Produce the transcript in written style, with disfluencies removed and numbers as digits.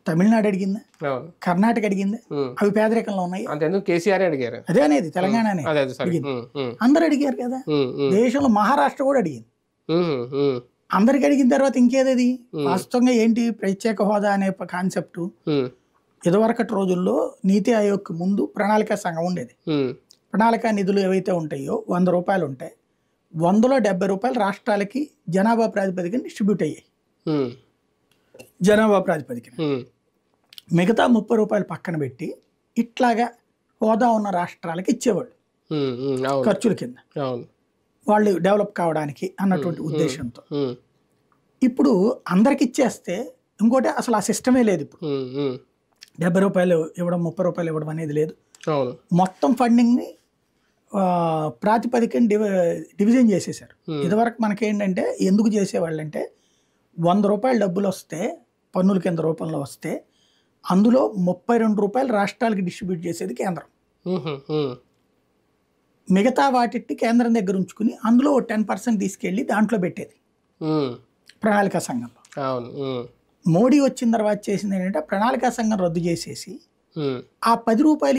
తమిళనాడు అడిగిందా, కర్ణాటక అడిగిందా? అవి పేదరికంలో ఉన్నాయి. కేసీఆర్ అడిగారు. అదే అనేది తెలంగాణనే అడిగింది, అందరు అడిగారు కదా. దేశంలో మహారాష్ట్ర కూడా అడిగింది. అందరికి అడిగిన తర్వాత ఇంకేదది వాస్తవంగా ఏంటి ప్రత్యేక హోదా అనే కాన్సెప్ట్. ఇదివరకటి రోజుల్లో నీతి ఆయోగ్ ముందు ప్రణాళికా సంఘం ఉండేది. ప్రణాళికా నిధులు ఏవైతే ఉంటాయో 100 రూపాయలు ఉంటాయి, 100లో 70 రూపాయలు రాష్ట్రాలకి జనాభా ప్రాతిపదికన డిస్ట్రిబ్యూట్ అయ్యాయి. జనాభా ప్రాతిపదికన మిగతా 30 రూపాయలు పక్కన పెట్టి ఇట్లాగా హోదా ఉన్న రాష్ట్రాలకి ఇచ్చేవాళ్ళు ఖర్చుల కింద, వాళ్ళు డెవలప్ కావడానికి అన్నటువంటి ఉద్దేశంతో. ఇప్పుడు అందరికి ఇచ్చేస్తే ఇంకోటి అసలు ఆ సిస్టమే లేదు. ఇప్పుడు 70 రూపాయలు ఇవ్వడం 30 రూపాయలు ఇవ్వడం అనేది లేదు. మొత్తం ఫండింగ్ని ప్రాతిపదికన డివిజన్ చేసేసారు. ఇదివరకు మనకేంటంటే ఎందుకు చేసేవాళ్ళంటే 100 రూపాయలు డబ్బులు వస్తే పన్నుల కింద రూపంలో వస్తే అందులో 32 రూపాయలు రాష్ట్రాలకి డిస్ట్రిబ్యూట్ చేసేది కేంద్రం. మిగతా వాటిని కేంద్రం దగ్గర ఉంచుకుని అందులో 10% తీసుకెళ్ళి దాంట్లో పెట్టేది ప్రణాళికా సంఘంలో. మోడీ వచ్చిన తర్వాత చేసింది ఏంటంటే ప్రణాళికా సంఘం రద్దు చేసేసి ఆ 10 రూపాయలు